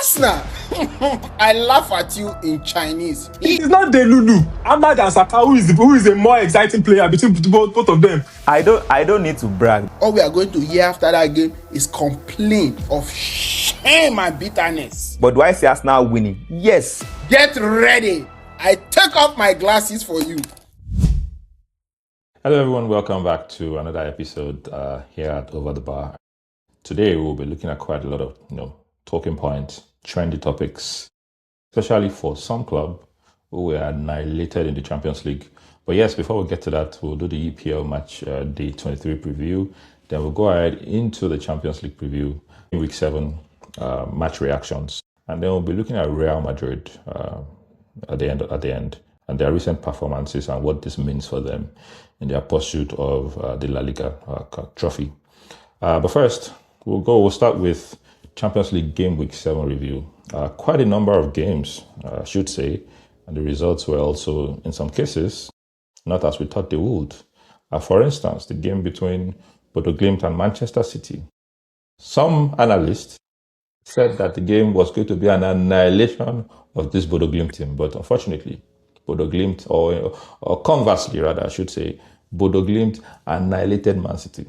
Arsenal, I laugh at you in Chinese. It is not Delulu. Ahmad and Saka, who is a more exciting player between both of them. I don't need to brag. All we are going to hear after that game is complaint of shame and bitterness. But do I see Arsenal winning? Yes. Get ready. I take off my glasses for you. Hello everyone, welcome back to another episode here at Over the Bar. Today we'll be looking at quite a lot of talking points, trendy topics, especially for some club who were annihilated in the Champions League. But yes, before we get to that, we'll do the EPL match day 23 preview. Then we'll go ahead into the Champions League preview, week 7 match reactions. And then we'll be looking at Real Madrid at the end and their recent performances and what this means for them in their pursuit of the La Liga trophy. But first, we'll start with Champions League Gameweek 7 review. Quite a number of games, I should say, and the results were also, in some cases, not as we thought they would. For instance, the game between Bodo Glimt and Manchester City. Some analysts said that the game was going to be an annihilation of this Bodo Glimt team, but unfortunately, Bodo Glimt, or conversely rather, I should say, Bodo Glimt annihilated Man City.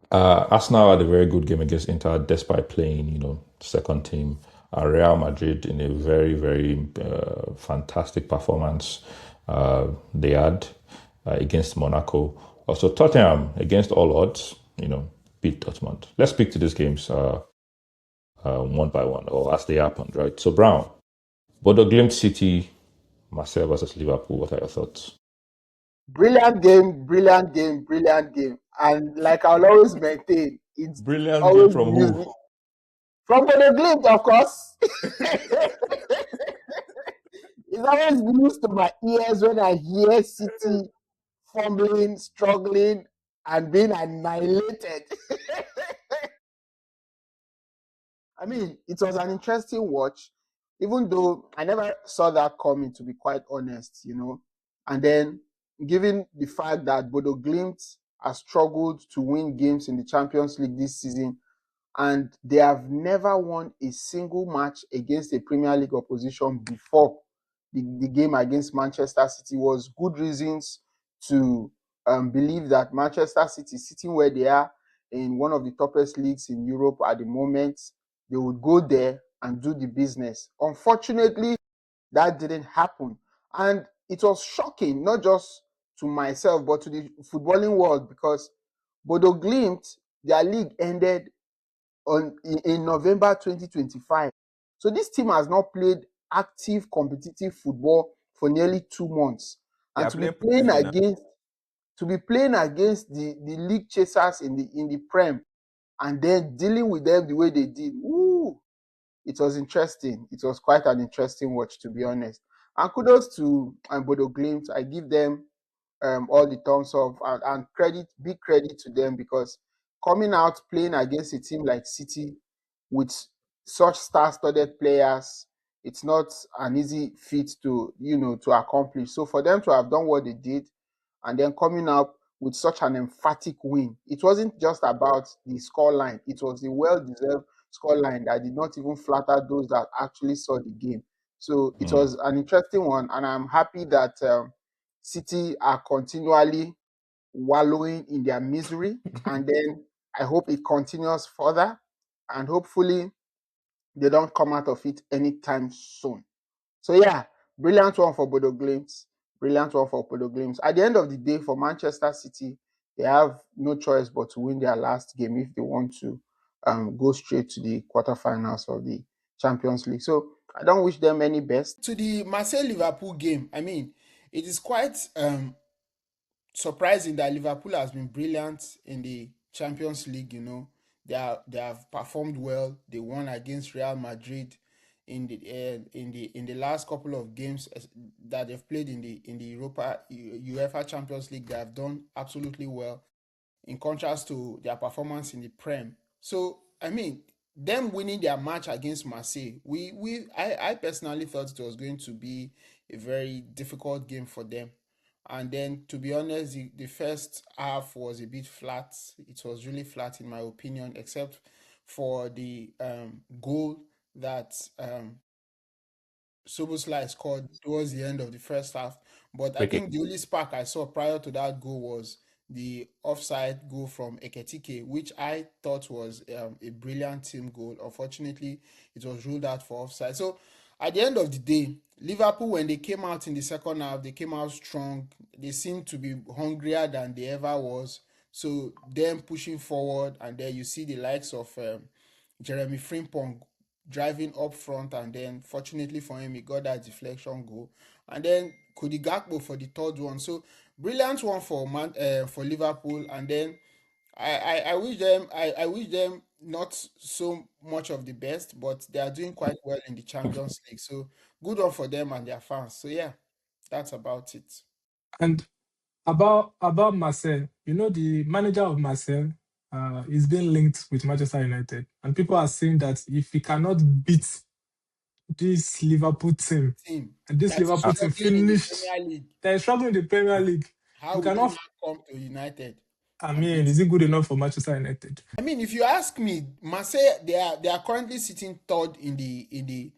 Arsenal had a very good game against Inter, despite playing, second team. Real Madrid in a very, very fantastic performance they had against Monaco. Also, Tottenham, against all odds, beat Dortmund. Let's speak to these games one by one, or as they happened, right? So, Brown, Bodo Glimt City, Marseille versus Liverpool. What are your thoughts? Brilliant game. And like I'll always maintain, it's Brilliant always game from music. who? From Bodo Glimt, of course. It's always news to my ears when I hear City fumbling, struggling, and being annihilated. I mean, it was an interesting watch, even though I never saw that coming, to be quite honest, And then, given the fact that Bodo Glimt has struggled to win games in the Champions League this season, and they have never won a single match against a Premier League opposition before the game against Manchester City, was good reasons to believe that Manchester City, sitting where they are in one of the toughest leagues in Europe at the moment, they would go there and do the business. Unfortunately, that didn't happen. And it was shocking, not just to myself, but to the footballing world, because Bodo Glimt, their league ended in November 2025. So this team has not played active competitive football for nearly 2 months. And to be playing against the league chasers in the Prem, and then dealing with them the way they did, it was interesting. It was quite an interesting watch, to be honest. And kudos to Bodo Glimt. I give them all the thumbs up and big credit to them, because coming out playing against a team like City with such star-studded players, it's not an easy feat to accomplish. So for them to have done what they did and then coming up with such an emphatic win, it wasn't just about the scoreline. It was the well-deserved scoreline that did not even flatter those that actually saw the game. So it was an interesting one, and I'm happy that City are continually wallowing in their misery, and then I hope it continues further, and hopefully they don't come out of it anytime soon. So yeah, brilliant one for Bodo Glimt. At the end of the day, for Manchester City, they have no choice but to win their last game if they want to go straight to the quarterfinals of the Champions League. So I don't wish them any best. To the Marseille-Liverpool game, I mean, it is quite surprising that Liverpool has been brilliant in the Champions League. They have performed well. They won against Real Madrid in the last couple of games that they've played in the UEFA Champions League. They have done absolutely well, in contrast to their performance in the Prem. So I mean, them winning their match against Marseille, I personally thought it was going to be a very difficult game for them. And then, to be honest, the first half was a bit flat. It was really flat, in my opinion, except for the goal that Soboslai scored towards the end of the first half. But I Quick, think the only spark I saw prior to that goal was the offside goal from Eketike, which I thought was a brilliant team goal. Unfortunately, it was ruled out for offside. So at the end of the day, Liverpool, when they came out in the second half, they came out strong. They seemed to be hungrier than they ever was. So them pushing forward, and then you see the likes of Jeremy Frimpong driving up front, and then fortunately for him, he got that deflection goal, and then Cody Gakpo for the third one. So brilliant one for Liverpool, and then I wish them not so much of the best, but they are doing quite well in the Champions League. So good one for them and their fans. So yeah, that's about it. And about Marcel, the manager of Marcel is being linked with Manchester United, and people are saying that if he cannot beat this Liverpool team, Team and this that is Liverpool team struggling in the finished, Premier League, they're struggling in the Premier League. how We will he cannot. now come to United I and mean, beat? is it good enough for Manchester United? I mean, if you ask me, Marseille they are currently sitting third in the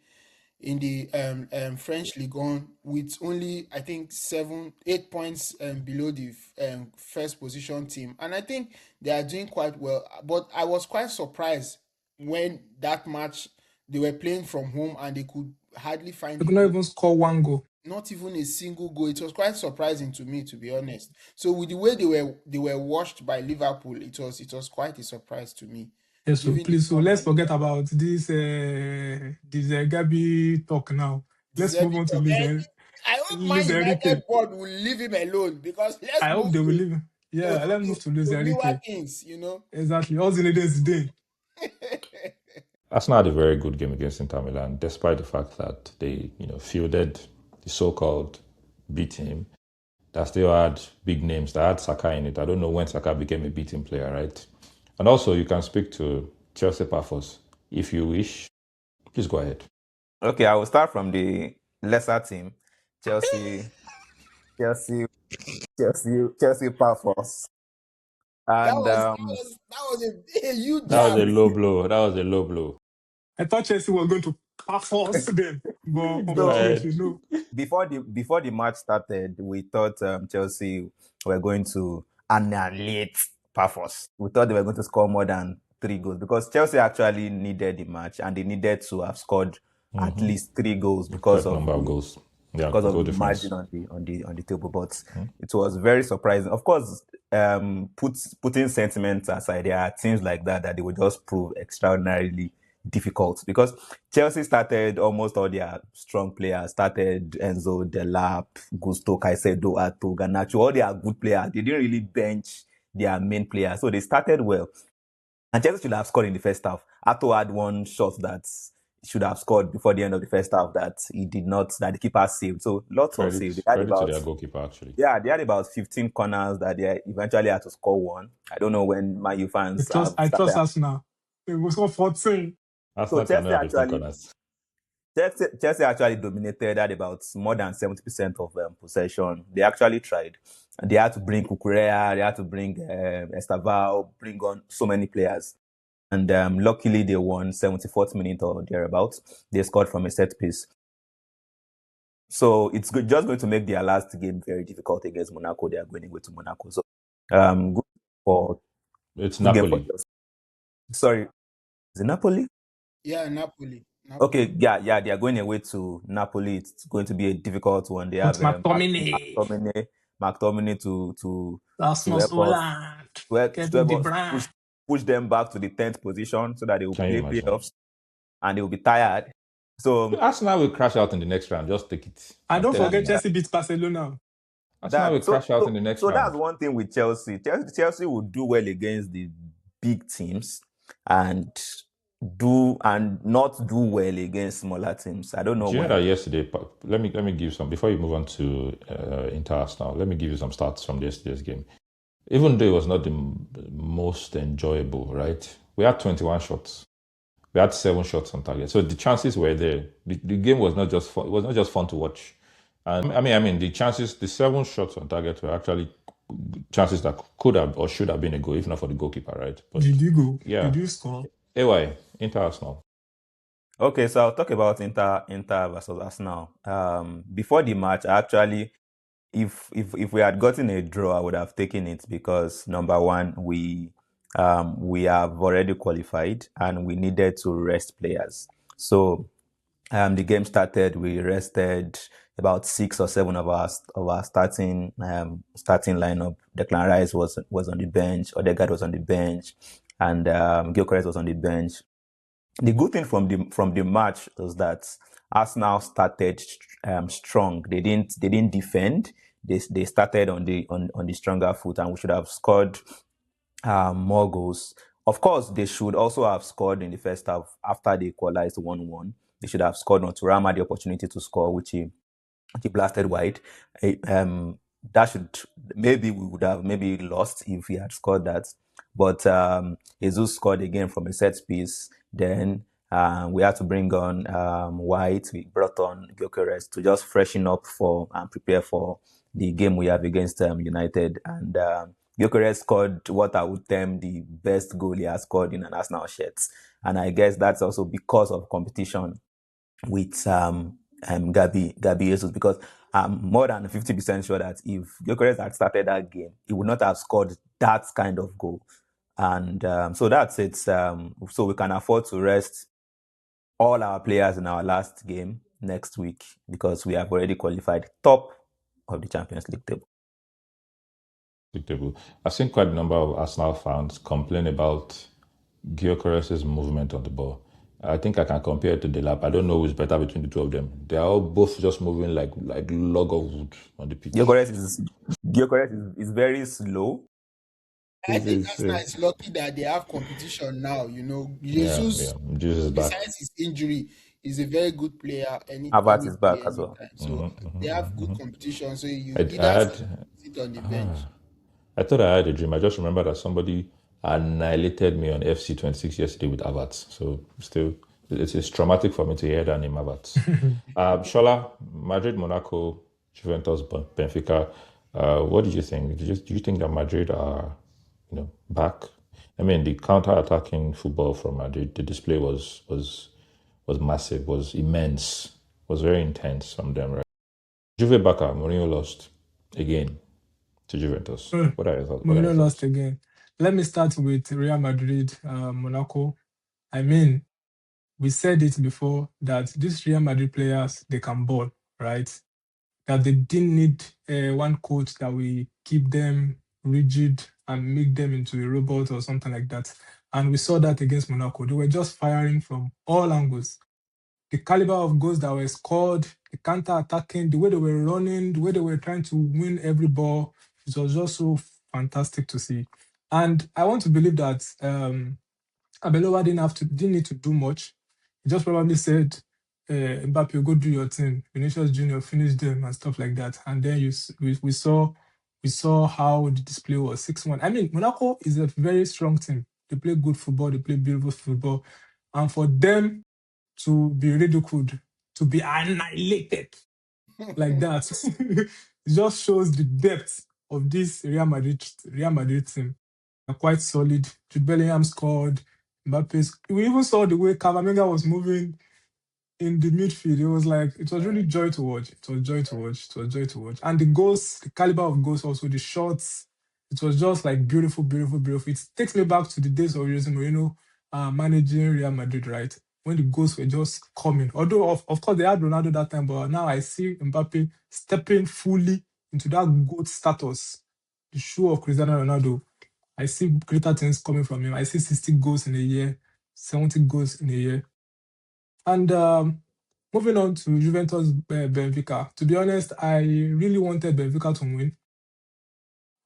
French League on, with only I think 7-8 points below the first position team, and I think they are doing quite well. But I was quite surprised when that match they were playing from home and they could hardly find They the could not goal, even score one goal. not even a single goal. It was quite surprising to me, to be honest. So with the way they were washed by Liverpool, it was quite a surprise to me, Yes, so given the please, so let's problem. forget about this Gabi talk now. Let's move on to Luis, I hope Man Luis Enrique. United board will leave him alone, because let's I hope move they will to leave. to, Yeah, let's to, move to Luis to newer Enrique. things. Exactly. All Zinedine Zidane. Arsenal had a very good game against Inter Milan, despite the fact that they, fielded the so-called B team that still had big names that had Saka in it. I don't know when Saka became a B team player, right? And also, you can speak to Chelsea Paphos if you wish. Please go ahead. Okay, I will start from the lesser team, Chelsea, Chelsea, Chelsea Paphos. that And was that was a huge That was jab. a low blow. That was a low blow. I thought Chelsea was going to force them, but Go so unfortunately, ahead. no. before the match started, we thought Chelsea were going to annihilate Paphos. We thought they were going to score more than 3 goals because Chelsea actually needed the match and they needed to have scored at least 3 goals because Correct of number of the goals. Yeah, because of goal the difference. margin on the table. But it was very surprising. Of course, putting sentiment aside, there are teams like that they would just prove extraordinarily difficult because Chelsea started almost all their strong players. Started Enzo, Delap, Gusto, Caicedo, Ato, Garnacho. All their good players. They didn't really bench their main players, so they started well. And Chelsea should have scored in the first half. Ato had one shot that should have scored before the end of the first half that he did not, that the keeper saved. So lots of saves. Credit to their goalkeeper, actually. They had about 15 corners that they eventually had to score one. I don't know when Man U fans have I trust started. Arsenal. They will score 14. So Arsenal cannot have 15 corners. Chelsea actually dominated at about more than 70% of possession. They actually tried. They had to bring Kukurea, they had to bring Estaval, bring on so many players. And luckily, they won 74th minute or thereabouts. They scored from a set piece. So it's just going to make their last game very difficult against Monaco. They are going away to Monaco. So good for It's good game for Napoli. Chelsea. Sorry, is it Napoli? Yeah, Napoli. Okay, yeah, they are going away to Napoli. It's going to be a difficult one. They But have McTominay. McTominay to Arsenal's help us, Holland. to Kevin help De us Bruyne. push them back to the 10th position so that they will Can you play imagine? playoffs and they will be tired. So Arsenal will crash out in the next round. Just take it. And don't I'm telling forget, you. Chelsea beat Barcelona. Arsenal will crash out in the next so that's round. one thing with Chelsea. Chelsea will do well against the big teams and not do well against smaller teams. I don't know Do you know why. that yesterday? Let me give some before you move on to Inter Arsenal. Let me give you some stats from yesterday's game. Even though it was not the most enjoyable, right? We had 21 shots. We had 7 shots on target, so the chances were there. The game was not just fun. It was not just fun to watch. And I mean, the chances, the 7 shots on target were actually chances that could have or should have been a goal, if not for the goalkeeper, right? But Did you go? yeah. Did you score? AY, Inter Arsenal. Okay, so I'll talk about Inter versus Arsenal. Before the match, actually, if we had gotten a draw, I would have taken it because number one, we have already qualified and we needed to rest players. So the game started. We rested about 6 or 7 of our starting lineup. Declan Rice was on the bench. Odegaard was on the bench, and Gyökeres was on the bench. The good thing from the match was that Arsenal started strong. They didn't defend. They started on the stronger foot, and we should have scored more goals. Of course, they should also have scored in the first half after they equalized 1-1. They should have scored not to Rama the opportunity to score, which he blasted wide. That should maybe we would have maybe lost if he had scored that. But Jesus scored again from a set piece. Then we had to bring on White. We brought on Gyökeres to just freshen up for and prepare for the game we have against United. And Gyökeres scored what I would term the best goal he has scored in an Arsenal shirt. And I guess that's also because of competition with Gabi Jesus, because I'm more than 50% sure that if Gyökeres had started that game, he would not have scored that kind of goal. And so that's it. So we can afford to rest all our players in our last game next week because we have already qualified top of the Champions League table. I've seen quite a number of Arsenal fans complain about Gyökeres' movement on the ball. I think I can compare it to Delap. I don't know who's better between the two of them. They are all both just moving like log of wood on the pitch. Gyökeres is very slow. I think Arsenal is lucky that they have competition now. Jesus, besides his injury, is a very good player. Havertz is back as well. So they have good competition. So you either sit on the bench. I thought I had a dream. I just remember that somebody annihilated me on FC26 yesterday with Havertz. So still, it's traumatic for me to hear that name, Havertz. Shola, Madrid, Monaco, Juventus, Benfica. What did you think? Do you think that Madrid are, back? I mean, the counter-attacking football from Madrid, the display was massive, was immense, was very intense from them, right? Juve Baka, Mourinho lost again to Juventus. What are your thoughts? Mourinho lost again. Let me start with Real Madrid, Monaco. I mean, we said it before that these Real Madrid players, they can ball, right? That they didn't need one coach that will keep them rigid and make them into a robot or something like that. And we saw that against Monaco. They were just firing from all angles. The caliber of goals that were scored, the counter-attacking, the way they were running, the way they were trying to win every ball, it was just so fantastic to see. And I want to believe that Abelowa didn't need to do much. He just probably said, Mbappe, go do your thing. Vinicius Junior, finish them and stuff like that. And then we saw how the display was 6-1. I mean, Monaco is a very strong team. They play good football. They play beautiful football. And for them to be ridiculed, to be annihilated like that, it just shows the depth of this Real Madrid team. They're quite solid. Jude Bellingham scored. Mbappe's. We even saw the way Cavamenga was moving in the midfield. It was really joy to watch. It was joy to watch. And the goals, the caliber of goals, also the shots, it was just like beautiful, beautiful, beautiful. It takes me back to the days of Jose Mourinho managing Real Madrid, right? When the goals were just coming. Although, of course, they had Ronaldo that time, but now I see Mbappe stepping fully into that GOAT status, the shoe of Cristiano Ronaldo. I see greater things coming from him. I see 60 goals in a year, 70 goals in a year. And moving on to Juventus Benfica. To be honest, I really wanted Benfica to win.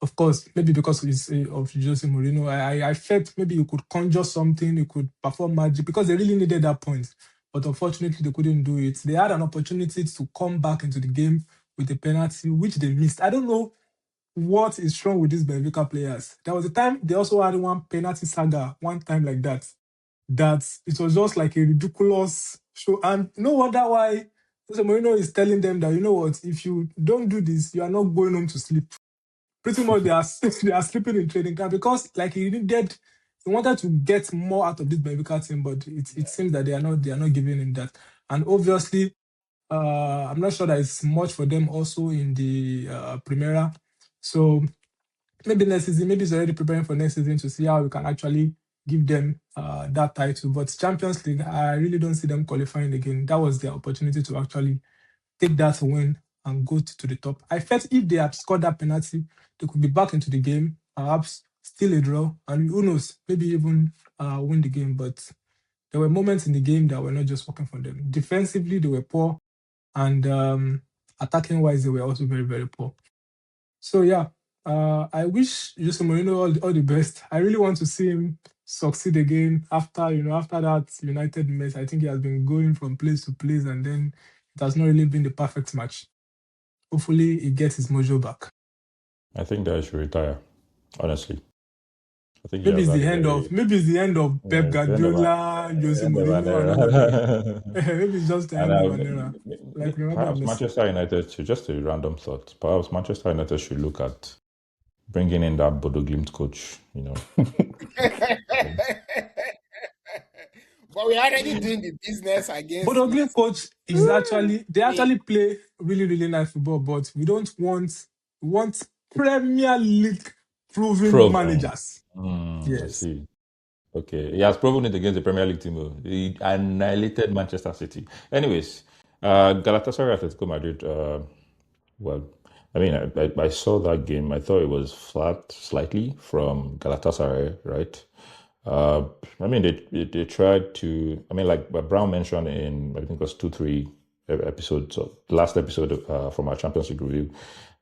Of course, maybe because of Jose Mourinho. I felt maybe you could conjure something, you could perform magic, because they really needed that point. But unfortunately, they couldn't do it. They had an opportunity to come back into the game with a penalty, which they missed. I don't know what is wrong with these Benfica players. There was a time they also had one penalty saga, one time like that it was just like a ridiculous show. And no wonder why Jose Mourinho is telling them that, you know what, if you don't do this, you are not going home to sleep. Pretty much they are sleeping in training camp because he needed he wanted to get more out of this Benfica team, but it seems that they are not giving him that. And obviously, I'm not sure that it's much for them also in the Primera. So maybe next season, maybe he's already preparing for next season to see how we can actually give them that title. But Champions League, I really don't see them qualifying again. That was their opportunity to actually take that win and go to the top. I felt if they had scored that penalty, they could be back into the game, perhaps still a draw, and who knows, maybe even win the game. But there were moments in the game that were not just working for them. Defensively, they were poor, and attacking-wise, they were also very, very poor. So yeah, I wish Jose Mourinho all the best. I really want to see him succeed again after that United mess. I think he has been going from place to place, and then it has not really been the perfect match. Hopefully, he gets his mojo back. I think that he should retire. Honestly, I think Maybe it's the end of Pep Guardiola, Jose Mourinho, and all of them. Maybe it's just the end of an era. Like remember perhaps Messi. Manchester United should, just a random thought, perhaps Manchester United should look at bringing in that Bodo Glimt coach, But we're already doing the business against. Bodo Glimt coach is they actually play really, really nice football, but we want Premier League proven managers. Yes. I see. Okay, he has proven it against the Premier League team. He annihilated Manchester City. Anyways, Galatasaray Atletico Madrid. Well, I mean, I saw that game. I thought it was flat slightly from Galatasaray, right? I mean, they tried to. I mean, like Brown mentioned in I think it was 2-3 episodes of last episode from our Champions League review,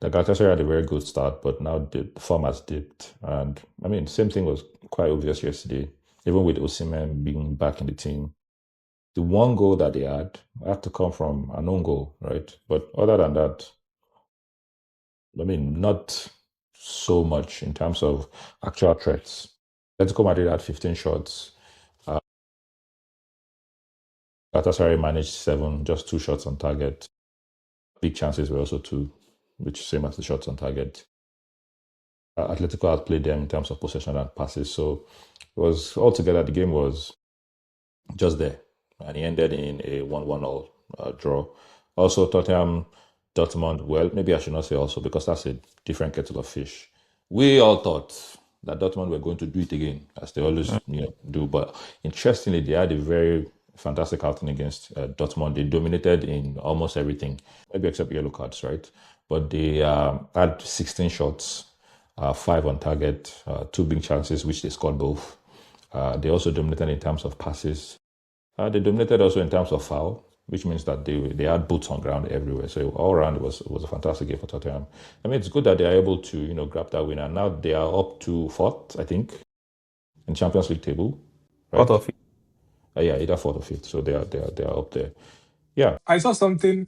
that Galatasaray had a very good start, but now the form has dipped. And I mean, same thing was quite obvious yesterday, even with Osimhen being back in the team. The one goal that they had to come from an own goal, right? But other than that, I mean, not so much in terms of actual threats. Atletico Madrid had 15 shots. Galatasaray managed 7, just 2 shots on target. Big chances were also 2, which same as the shots on target. Atletico had played them in terms of possession and passes, so it was altogether the game was just there, and it ended in a 1-1 draw. Also, Tottenham, Dortmund. Well, maybe I should not say also because that's a different kettle of fish. We all thought that Dortmund were going to do it again, as they always do. But interestingly, they had a very fantastic outing against Dortmund. They dominated in almost everything, maybe except yellow cards, right? But they had 16 shots, 5 on target, 2 big chances, which they scored both. They also dominated in terms of passes. They dominated also in terms of foul, which means that they had boots on ground everywhere. So all around it was a fantastic game for Tottenham. I mean, it's good that they are able to grab that win, and now they are up to 4th, I think, in Champions League table. Right? 4th or 5th. Yeah, either 4th or 5th. So they are up there. Yeah. I saw something.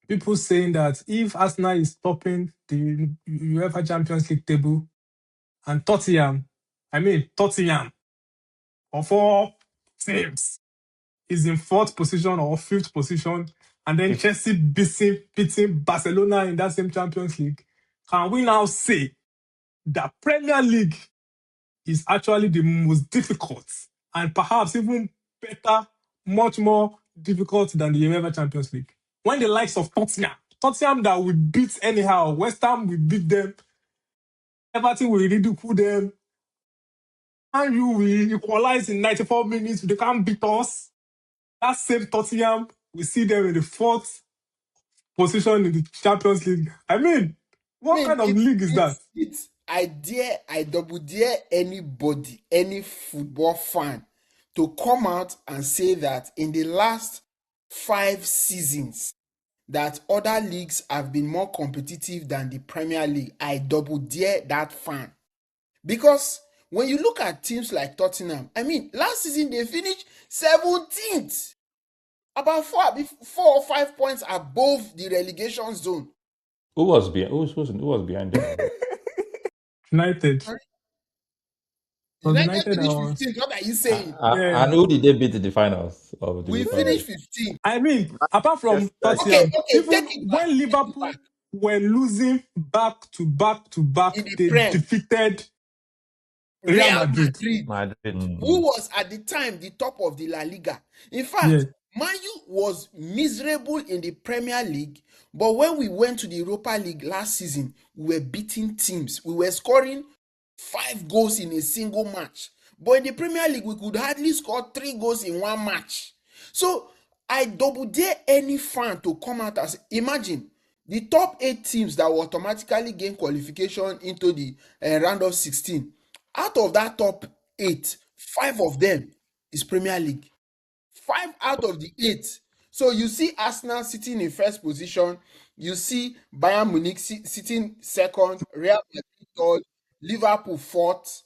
People saying that if Arsenal is topping the UEFA Champions League table and Tottenham of all teams is in 4th position or 5th position, and then Chelsea beating Barcelona in that same Champions League, can we now say that Premier League is actually the most difficult and perhaps even better, much more difficult than the UEFA Champions League? When the likes of Tottenham that we beat anyhow, West Ham we beat them, Everton we ridicule them, and you will equalize in 94 minutes, they can't beat us. That same Tottenham, we see them in the 4th position in the Champions League. I mean, what kind of league is that? I double dare anybody, any football fan, to come out and say that in the last 5 seasons that other leagues have been more competitive than the Premier League. I double dare that fan. Because when you look at teams like Tottenham, I mean, last season they finished 17th. About 4 or 5 points above the relegation zone. Who was behind them? United. United finished 15th. What are you saying? And who did they beat in the finals? We finished 15th. I mean, apart from Tottenham, even when Liverpool were losing back to back, they defeated Real Real Madrid. Madrid, Mm. who was at the time the top of the La Liga. In fact, Yeah. Man U was miserable in the Premier League, but when we went to the Europa League last season, we were beating teams. We were scoring 5 goals in a single match. But in the Premier League, we could hardly score 3 goals in one match. So I double dare any fan to come out as, imagine the top 8 teams that will automatically gain qualification into the round of 16. Out of that top 8, 5 of them is Premier League. 5 out of the 8. So you see Arsenal sitting in first position, you see Bayern Munich sitting second, Real Madrid third, Liverpool fourth,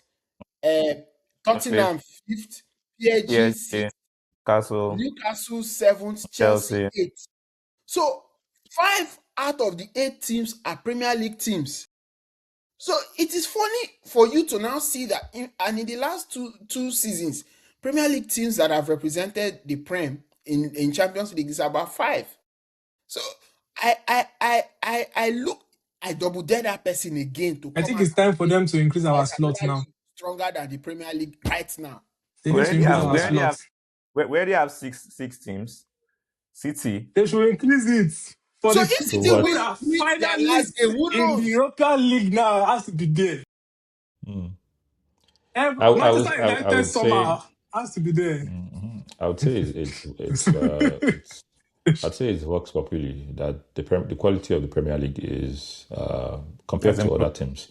Tottenham fifth, PSG PSG, sixth, Castle, Newcastle seventh, Chelsea Chelsea. eighth. So 5 out of the 8 teams are Premier League teams. So it is funny for you to now see that in the last two seasons, Premier League teams that have represented the Prem in Champions League is about 5. So I double dare that person again to I come think out it's time for and say them to increase our Arsenal slots now. is stronger than the Premier League right now. They We need to already increase have, our we already have, slots. we already have six teams. City. They should increase it. For So the if City people win that are their last finalists game, who in the knows? European League now has to be there. Mm. Manchester I United would say somehow has to be there. I would say I'd say it's vox populi that the quality of the Premier League is compared Has to other improved. teams.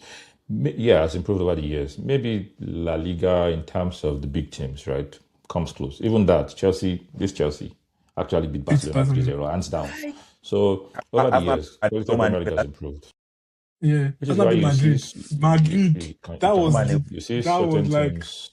Yeah, has improved over the years. Maybe La Liga in terms of the big teams, right, comes close. Even that Chelsea actually beat It's Barcelona Barcelona. 3-0, hands down. So over the Arsenal years, and quality of Premier League has improved. Yeah, Which is Arsenal why beat you see Madrid. Madrid. That was Man U. the. you see That was certain like. teams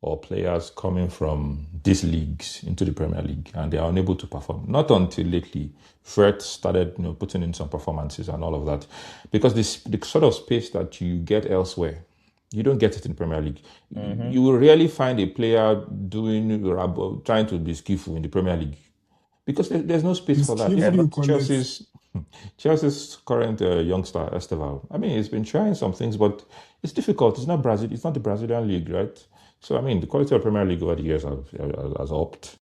or players coming from these leagues into the Premier League and they are unable to perform. Not until lately, Fred started putting in some performances and all of that. Because the sort of space that you get elsewhere, you don't get it in Premier League. You will rarely find a player trying to be skillful in the Premier League because there's no space for that. Skillful Even collect. Chelsea's current youngster Estevao. I mean, he's been trying some things, but it's difficult. It's not Brazil. It's not the Brazilian league, right? So I mean, the quality of Premier League over the years has upped.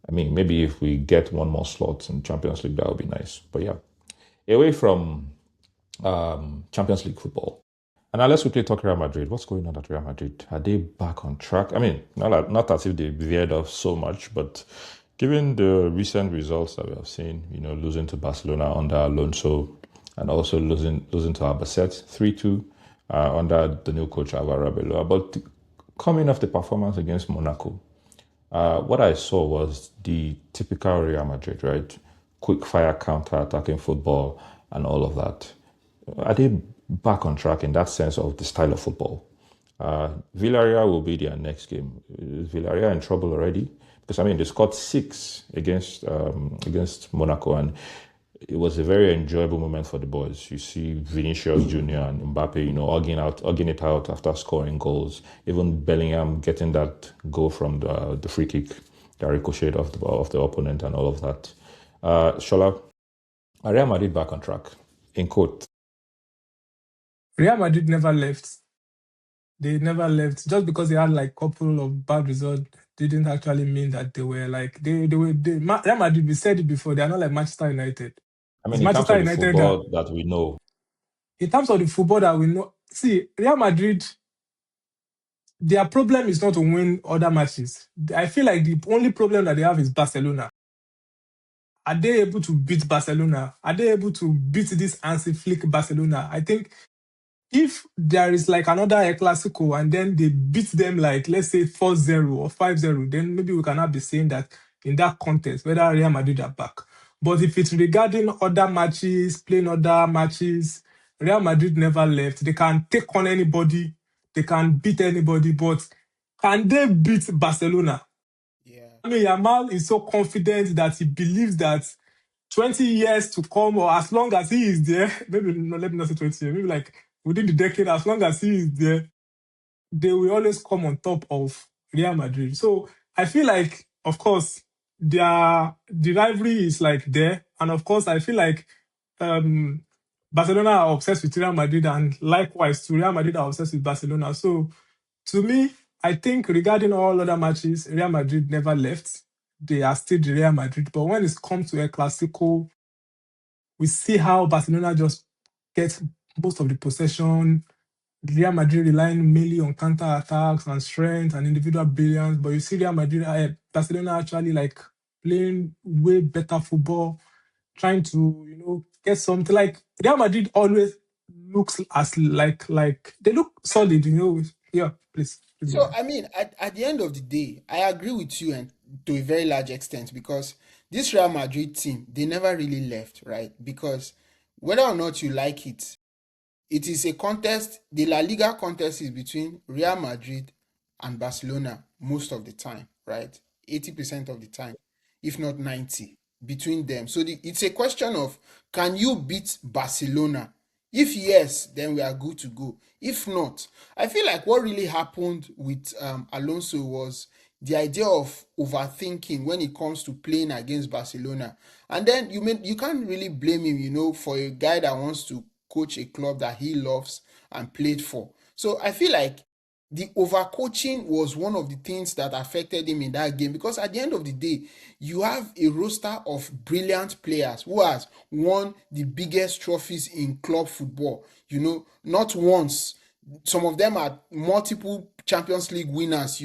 I mean, maybe if we get one more slot in Champions League, that would be nice. But yeah, away from Champions League football. And now let's quickly talk Real Madrid. What's going on at Real Madrid? Are they back on track? I mean, not as if they veered off so much, but given the recent results that we have seen, losing to Barcelona under Alonso and also losing to Albacete 3-2 under the new coach Alvaro Arbeloa, but coming off the performance against Monaco, what I saw was the typical Real Madrid, right? Quick fire counter-attacking football and all of that. Are they back on track in that sense of the style of football? Villarreal will be their next game. Is Villarreal in trouble already? Because I mean, they scored 6 against Monaco, and it was a very enjoyable moment for the boys. You see Vinicius Junior and Mbappe, hugging it out after scoring goals. Even Bellingham getting that goal from the free kick, the ricochet of the opponent, and all of that. Shola, are Real Madrid back on track? In quote. Real Madrid never left. They never left. Just because they had like a couple of bad results didn't actually mean that they were like Real Madrid, we said it before, they are not like Manchester United. I mean, It's in terms Manchester of the United football that we know. in terms of the football that we know, see, Real Madrid, their problem is not to win other matches. I feel like the only problem that they have is Barcelona. Are they able to beat Barcelona? Are they able to beat this Hansi Flick Barcelona? I think if there is like another El Clasico and then they beat them like, let's say 4-0 or 5-0, then maybe we cannot be saying that in that context, whether Real Madrid are back. But if it's regarding other matches, playing other matches, Real Madrid never left. They can take on anybody. They can beat anybody. But can they beat Barcelona? Yeah. I mean, Yamal is so confident that he believes that 20 years to come, or as long as he is there, maybe no, let me not say 20 years, maybe like within the decade, as long as he is there, they will always come on top of Real Madrid. So I feel like, of course, the rivalry is like there. And of course, I feel like Barcelona are obsessed with Real Madrid, and likewise, to Real Madrid are obsessed with Barcelona. So, to me, I think regarding all other matches, Real Madrid never left. They are still the Real Madrid. But when it comes to El Clasico, we see how Barcelona just gets most of the possession. Real Madrid relying mainly on counter attacks and strength and individual brilliance, but you see Real Madrid, Barcelona actually like playing way better football, trying to get something. Like Real Madrid always looks as like they look solid. Yeah, please go So ahead. I mean, at the end of the day, I agree with you and to a very large extent because this Real Madrid team, they never really left, right? Because whether or not you like it, it is a contest. The La Liga contest is between Real Madrid and Barcelona most of the time, right? 80% of the time, if not 90, between them. So it's a question of, can you beat Barcelona? If yes, then we are good to go. If not, I feel like what really happened with Alonso was the idea of overthinking when it comes to playing against Barcelona. And then you can't really blame him, for a guy that wants to coach a club that he loves and played for. So I feel like the overcoaching was one of the things that affected him in that game, because at the end of the day, you have a roster of brilliant players who has won the biggest trophies in club football, not once. Some of them are multiple Champions League winners.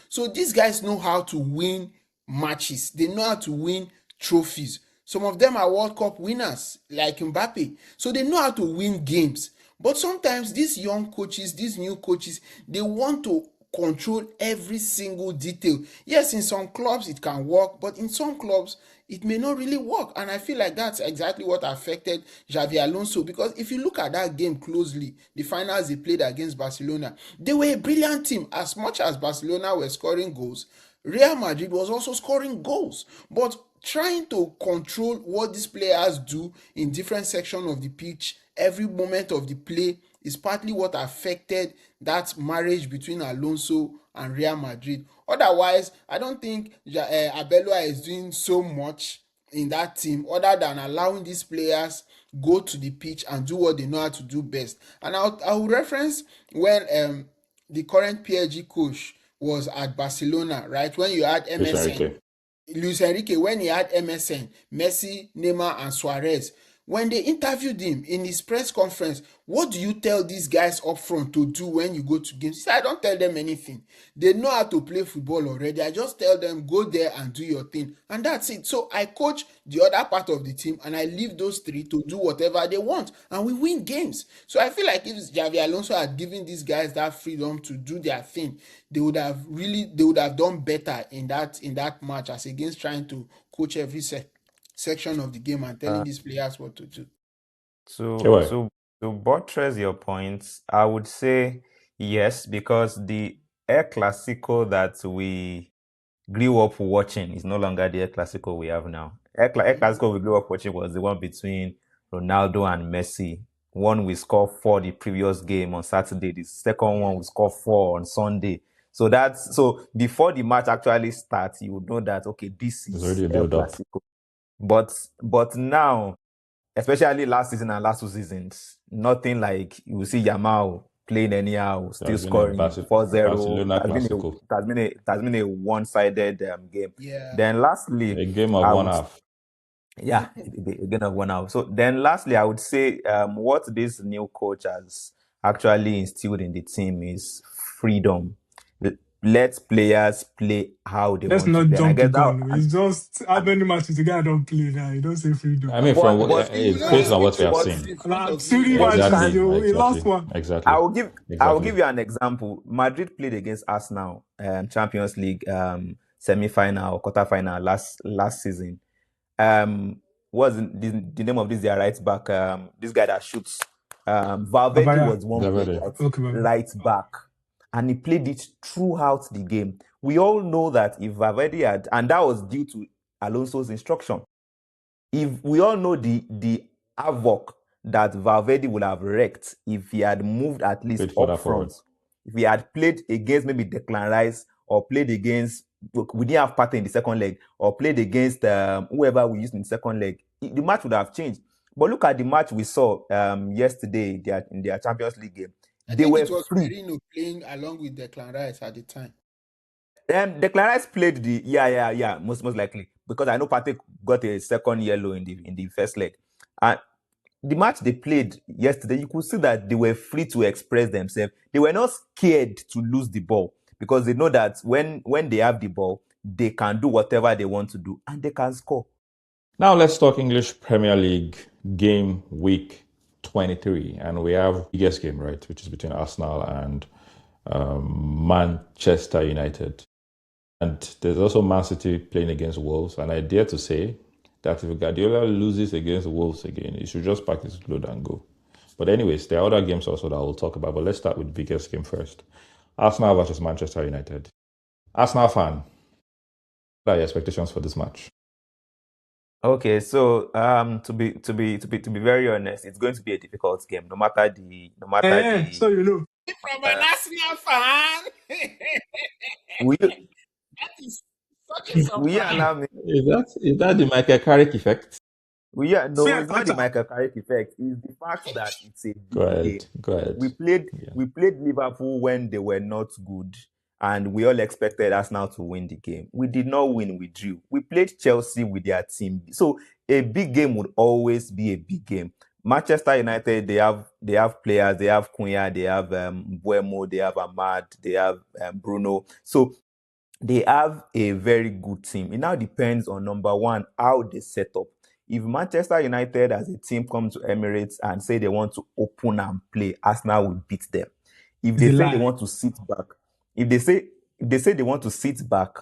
So these guys know how to win matches. They know how to win trophies. Some of them are World Cup winners, like Mbappe. So they know how to win games. But sometimes these young coaches, these new coaches, they want to control every single detail. Yes, in some clubs it can work, but in some clubs it may not really work. And I feel like that's exactly what affected Xavi Alonso, because if you look at that game closely, the finals they played against Barcelona, they were a brilliant team. As much as Barcelona were scoring goals, Real Madrid was also scoring goals. But trying to control what these players do in different sections of the pitch, every moment of the play, is partly what affected that marriage between Alonso and Real Madrid. Otherwise, I don't think Abelua is doing so much in that team other than allowing these players go to the pitch and do what they know how to do best. And I'll reference when the current PSG coach was at Barcelona, right? When you had Luis MSN, Enrique. Luis Enrique, when he had MSN, Messi, Neymar, and Suarez, when they interviewed him in his press conference, what do you tell these guys up front to do when you go to games? He said, I don't tell them anything. They know how to play football already. I just tell them, go there and do your thing. And that's it. So I coach the other part of the team and I leave those three to do whatever they want. And we win games. So I feel like if Xavi Alonso had given these guys that freedom to do their thing, they would have done better in that match as against trying to coach every section of the game and telling Uh, these players what to do. to Anyway, to to buttress your points, I would say yes, because the El Clasico that we grew up watching is no longer the El Clasico we have now. El Clasico we grew up watching was the one between Ronaldo and Messi. One we scored 4 the previous game on Saturday. The second one we scored 4 on Sunday. So before the match actually starts, you would know that okay, this there's is already a El build up. Clasico. But now, especially last season and last 2 seasons, nothing like you will see Yamal playing anyhow, It still has been a scoring 4-0. Barcelona Clasico, It has been a one-sided game. Yeah. Then lastly, a game of I one would half. yeah, again of 1 hour. So then lastly, I would say what this new coach has actually instilled in the team is freedom. Let players play how they Let's want to not play. And I jump the guess gun. that It's just how many matches the guy don't play now. You don't say freedom. I mean, from but what but You it's don't based just on need what we to have put seen. it in front Like of you. three but you matches, can yo. Exactly, In last exactly, one. I exactly, will give exactly. you an example. Madrid played against Arsenal, Champions League semi-final or quarter-final last season. What's the name of this their right back? This guy that shoots. Valverde Bavaya. was the one playing Valverde. Okay, Bavaya. right back, and he played it throughout the game. We all know that if Valverde had, and that was due to Alonso's instruction. If we all know the havoc that Valverde would have wreaked if he had moved at least Played further up forward. front, if he had played against maybe Declan Rice or played against, we didn't have Partey in the second leg, or played against whoever we used in the second leg, the match would have changed. But look at the match we saw yesterday in their Champions League game. I They think were it was free. Merino playing along with Declan Rice at the time. Declan Rice played most likely, because I know Patrick got a second yellow in the first leg. And the match they played yesterday, you could see that they were free to express themselves. They were not scared to lose the ball, because they know that when they have the ball, they can do whatever they want to do and they can score. Now let's talk English Premier League game week 23, and we have the biggest game, right, which is between Arsenal and Manchester United. And there's also Man City playing against Wolves, and I dare to say that if Guardiola loses against Wolves again, he should just pack his load and go. But anyways, there are other games also that we'll talk about, but let's start with the biggest game first. Arsenal versus Manchester United. Arsenal fan, what are your expectations for this match? Okay, so to be very honest, it's going to be a difficult game, no matter the. So you know. From an Arsenal fan, Will that is such a surprise. allow me? Is that the Michael Carrick effect? No, it's not the Michael Carrick effect. It's the fact that it's a big game. Go ahead. We played Liverpool when they were not good, and we all expected Arsenal to win the game. We did not win, we drew. We played Chelsea with their team. So a big game would always be a big game. Manchester United, they have players, they have Cunha, they have Buemo, they have Ahmad, they have Bruno. So they have a very good team. It now depends on, number one, how they set up. If Manchester United as a team come to Emirates and say they want to open and play, Arsenal will beat them. If they say they want to sit back, if they say they want to sit back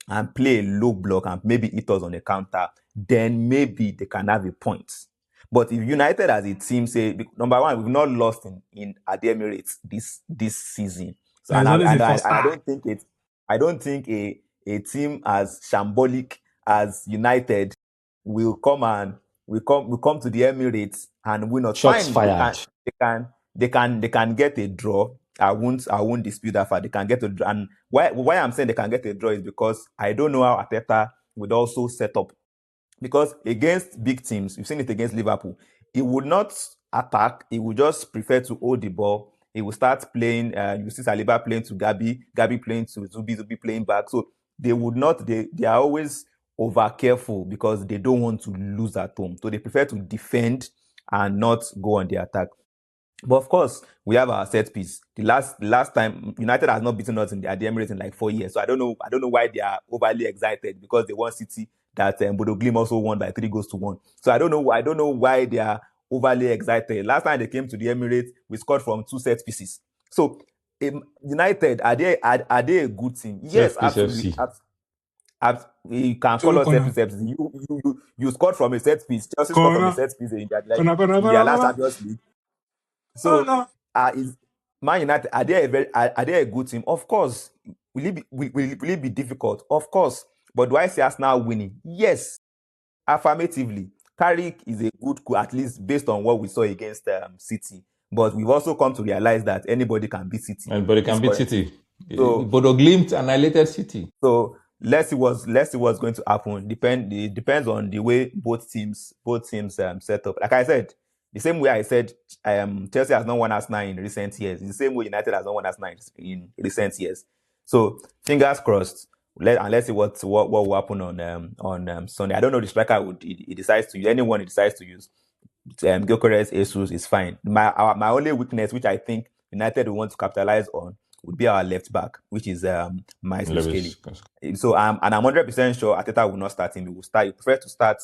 and play a low block and maybe hit us on a counter, then maybe they can have a point. But if United as a team say, number one, we've not lost at the Emirates this season. So and I don't think a team as shambolic as United will come to the Emirates and win us. Shots fired. They can get a draw. I won't dispute that fact. They can get a draw. And why I'm saying they can get a draw is because I don't know how Arteta would also set up. Because against big teams, you've seen it against Liverpool, he would not attack. He would just prefer to hold the ball. He will start playing. You see Saliba playing to Gabi playing to Zubi playing back. So they would not. They are always over careful because they don't want to lose at home. So they prefer to defend and not go on the attack. But of course, we have our set piece. The last time United has not beaten us at the Emirates in like 4 years. So I don't know why they are overly excited, because they won City that Bodo Glimt also won by 3-1. So I don't know why they are overly excited. Last time they came to the Emirates, we scored from 2 set pieces. So United, are they a good team? Yes, absolutely. You can call us set pieces. You scored from a set piece. Chelsea scored from a set piece in their last Champions League. So is Man United, are they a good team? Of course. Will it be difficult? Of course. But do I see Arsenal winning? Yes, affirmatively. Carrick is a good, at least based on what we saw against City. But we've also come to realize that anybody can beat City. Anybody can beat City. So, Bodo Glimt annihilated City. So let's see what's going to happen. It depends on the way both teams set up. Like I said, the same way I said Chelsea has not won Arsenal in recent years. It's the same way United has not won Arsenal in recent years. So fingers crossed. Let's see what will happen on Sunday. I don't know the striker he decides to use. Anyone he decides to use. Gyökeres, Jesus is fine. My only weakness, which I think United will want to capitalize on, would be our left back, which is Miles Skelly. So and I'm 100% sure Arteta will not start him. He prefer to start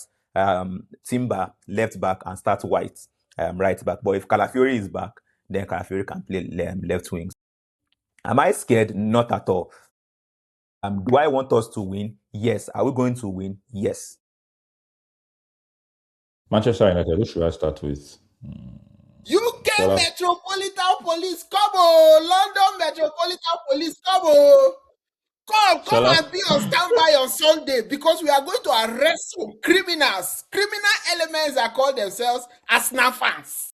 Timber left back and start White right back. But if Calafiori is back, then Calafiori can play left wings. Am I scared? Not at all. Do I want us to win? Yes. Are we going to win? Yes. Manchester United, who should I start with? UK Metropolitan Police, come on! London Metropolitan Police, come on! Come and be on standby on Sunday, because we are going to arrest some criminals. Criminal elements that call themselves Arsenal fans.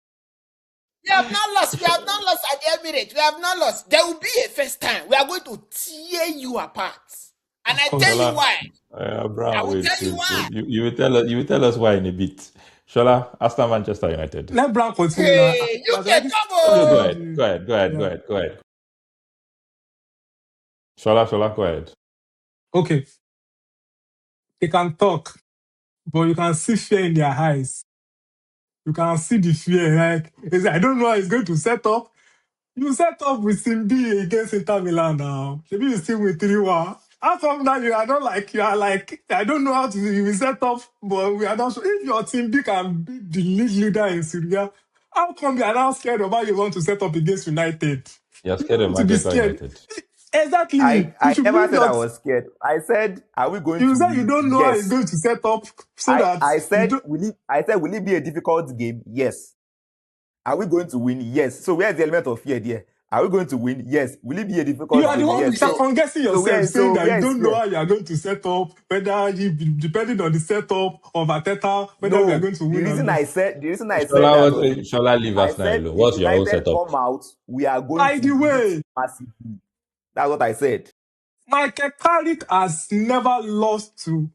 We have not lost. We have not lost at the Emirates. We have not lost. There will be a first time. We are going to tear you apart. And I tell you why. Brown, I will tell you why. You will tell us why in a bit. Shola, Aston Manchester United. Let Brown continue now. Hey, He has UK, already come Okay, go on! ahead. Go ahead. Shola, go ahead. Okay, they can talk, but you can see fear in their eyes. You can see the fear. Like, I don't know how he's going to set up. You set up with Simbi against Inter Milan now. Maybe you still with 3-1. How come now you are not like, you are like, I don't know how to you will set up, but we are not sure. If your team B can beat the league leader in Syria, how come you are now scared of how you want to set up against United? You're You scared don't of need to be Manchester scared. United. Exactly. You I should never bring said I your. was scared. I said, are we going You to said you win? don't know how he's Yes. going to set up so that I you said, don't. will it be a difficult game? Yes. Are we going to win? Yes. So where's the element of fear there? Are we going to win? Yes. Will it be a You difficult are the game? one Yes. So second guessing yourself, saying that you where is don't know fear? how you are going to set up, whether you depending on the setup of Arteta, whether we are No. going to win or lose. The reason I said that was this. Shola, leave I Arsenal said alone. if What's your own United setup? come out, we are going By to the beat way, massively. That's what I said. Michael Carrick has never lost to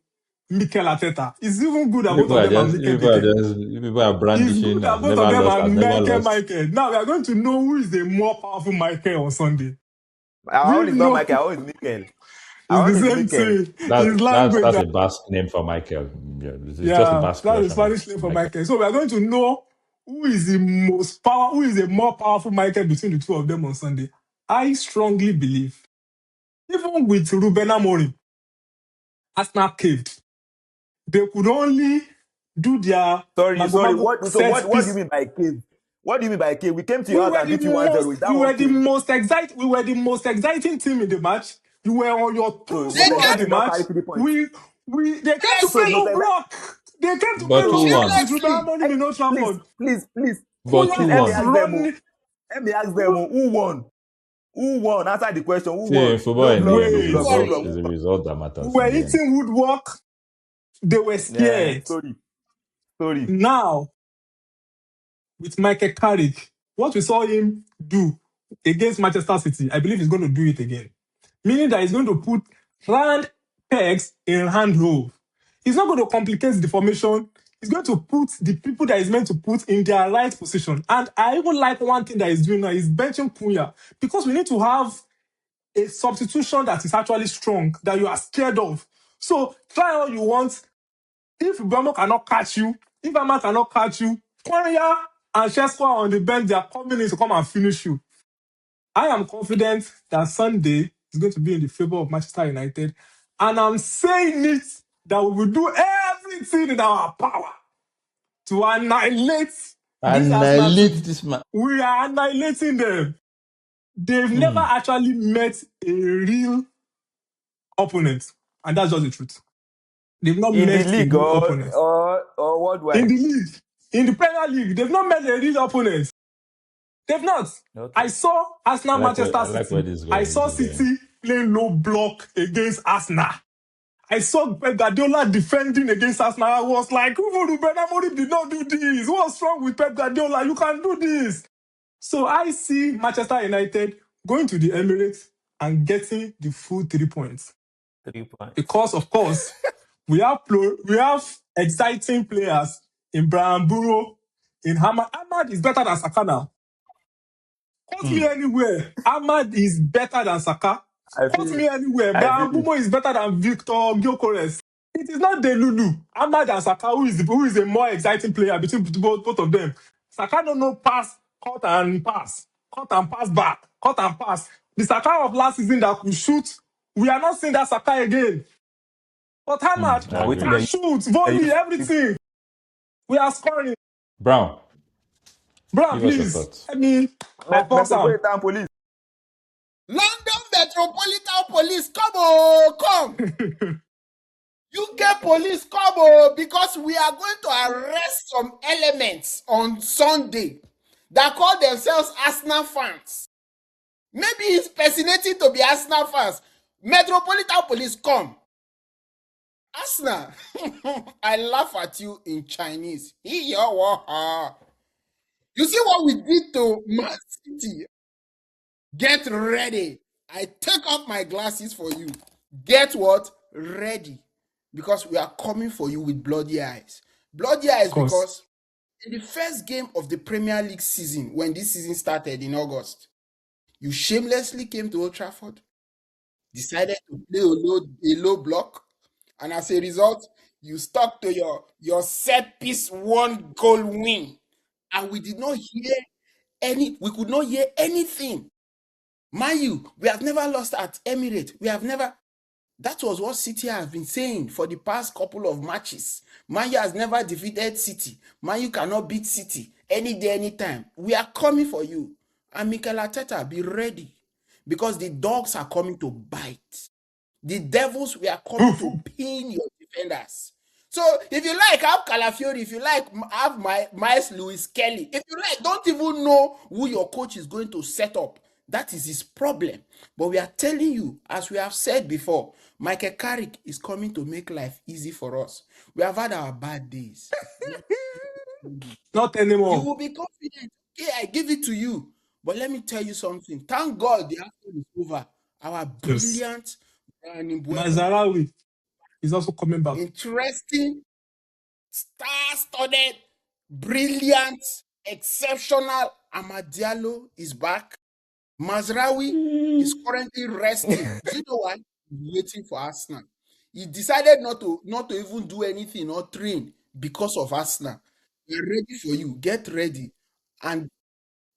Mikel Arteta. He's even good at both People of are them and just Mikel. people are He's brandishing. good at I've both of never them lost. I've and never lost. Michael. Now we are going to know who is the more powerful Michael on Sunday. Our own We is not know Michael. Our own is Mikel. it's Our the own is same Mikel. thing. His language. That's a Basque name for Michael. Yeah, it's just a Yeah, Basque that's the version of Spanish name for Michael. Michael. So we are going to know who is the more powerful Michael between the two of them on Sunday. I strongly believe, even with Ruben Amorim, Arsenal caved. They could only do their Sorry. mago set What do you piece. mean by cave? What do you mean by cave? We came to your We house were and the beat you 1-0. Is that one cave? we were the most exciting team in the match. You were on your So toes most They throughout came the excited don't match. carry 3 points. They came to to So play most no see block. They came to play But so no block 2-1. with Ruben shamelessly. Amorim in Old Trafford. please. But Cunha Let me was 2-1. ask them. Oh. running. Let me ask them. Oh, who won? Who won? Answer the question. Who See, in won? football No in the blog, end no is Wait. blog, no result. blog. Worry. Who Is the won? result that We matters were in the end. eating woodwork. They were Yeah, scared. story. Now, with Michael Carrick, what we saw him do against Manchester City, I believe he's going to do it again. Meaning that he's going to put round pegs in hand hole. He's not going to complicate the formation. He's going to put the people that he's meant to put in their right position. And I even like one thing that he's doing now is benching Cunha, because we need to have a substitution that is actually strong, that you are scared of. So try all you want. If Bramo cannot catch you, if Ama cannot catch you, Konya and Shesko are on the bench. They are coming in to come and finish you. I am confident that Sunday is going to be in the favor of Manchester United. And I'm saying it that we will do everything in our power to annihilate this Arsenal Annihilate team. this man. We are annihilating them. They've never actually met a real opponent. And that's just the truth. They've not In the met a league real opponent. or In worldwide. the league, in the Premier League, they've not met a real opponent. They've not. I Okay. saw Arsenal, Manchester I like where City. this is I going. This saw is going. City playing low block against Arsenal. I saw Pep Guardiola defending against Arsenal. I was like, Ruben Amorim did not do this. What's wrong with Pep Guardiola? You can do this. So I see Manchester United going to the Emirates and getting the full 3 points. 3 points. Because, of course, we have exciting players in Brian Buro, in Ahmad. Ahmad is better than Saka now. Quote me anywhere. Ahmad is better than Saka. I Quote feel me anywhere. I feel Brian Bumo is better than Victor Gyökeres. It is not Delulu. Ahmad and Saka, who is a more exciting player between both of them. Saka don't know pass, cut and pass. Cut and pass back. Cut and pass. The Saka of last season that could shoot, we are not seeing that Saka again. But Ahmad I waiting agree. can there. shoot, volley, You everything. We are scoring. Brown, Bro, give us your please, thoughts. let me pause him. Metropolitan Police. London Metropolitan Police, come on, come. UK Police, come on, because we are going to arrest some elements on Sunday that call themselves Arsenal fans. Maybe it's personating to be Arsenal fans. Metropolitan Police, come. Arsenal, I laugh at you in Chinese. You see what we did to Man City? Get ready. I take off my glasses for you. Get what? Ready. Because we are coming for you with bloody eyes. Bloody eyes Of course. because in the first game of the Premier League season, when this season started in August, you shamelessly came to Old Trafford, decided to play a low block, and as a result, you stuck to your set piece 1-goal win. And we did not hear we could not hear anything. Mind you, we have never lost at Emirates. That was what City has been saying for the past couple of matches. Man U has never defeated City. Man U cannot beat City any day, anytime. We are coming for you. And Mikel Arteta, be ready. Because the dogs are coming to bite. The devils, we are coming to pin your defenders. So if you like, have Calafiori. If you like, have Miles Lewis Kelly. If you like, don't even know who your coach is going to set up. That is his problem. But we are telling you, as we have said before, Michael Carrick is coming to make life easy for us. We have had our bad days. Not You anymore. will be confident. Yeah, I give it to you. But let me tell you something. Thank God the afternoon is over. Our Yes. brilliant Mazarawi is also coming back. interesting, star-studded, brilliant, exceptional Amadialo is back. Mazraoui is currently resting. Do you know why? He's waiting for Arsenal. He decided not to even do anything or train because of Arsenal. We're ready for you. Get ready. And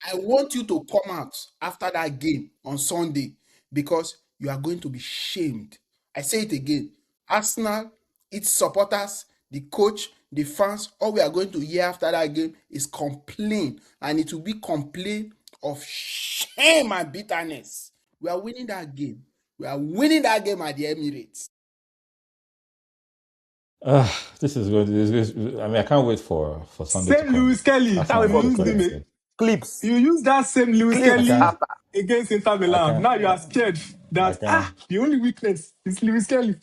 I want you to come out after that game on Sunday because you are going to be shamed. I say it again. Arsenal, its supporters, the coach, the fans, all we are going to hear after that game is complaint. And it will be complaint of shame and bitterness. We are winning that game. We are winning that game at the Emirates. This is good. I mean, I can't wait for Sunday to Same come. Lewis Kelly. Arsenal You will used play him. instead. Clips. You use that same Lewis Clips. Kelly can't- against Inter Milan. Now you are scared that can't. the only weakness is Lewis Kelly.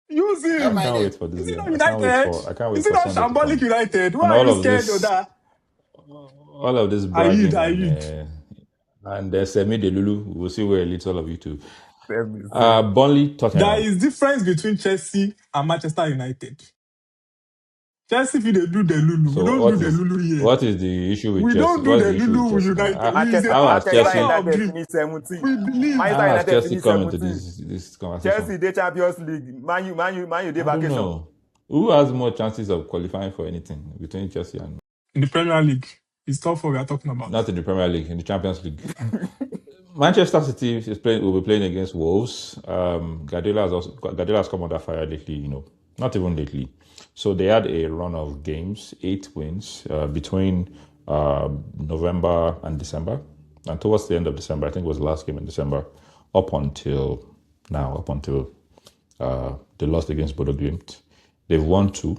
Use Don't I him. mind can't them. wait for this Is it game. not I can't wait United? Is it for not Sunday to Shambolic come. United? Why And are all you of scared this, of that? all of this Ayid, bragging Ayid. and Semi Delulu. We'll see where it leads all of you to. Same. Burnley, There Tottenham. is difference between Chelsea and Manchester United. Chelsea, if they do the Lulu, we So don't do the Lulu here. what is the issue with We Chelsea? don't do What is the the issue with Lulu with Chelsea now? United. It's Manchester, a How has Manchester Chelsea? final of United dream. finished 17th. We believe. Manchester How has United Chelsea finished come into 17th. this conversation? Chelsea, they Champions League. Man U, they I don't vacation. know. Who has more chances of qualifying for anything between Chelsea and In the Premier League, it's tough what we are talking about. not in the Premier League, in the Champions League? Manchester City will be playing against Wolves. Guardiola has come under fire lately, not even lately. So they had a run of games, 8 wins between November and December. And towards the end of December, I think it was the last game in December, up until they lost against Bodo Glimt. They've won 2,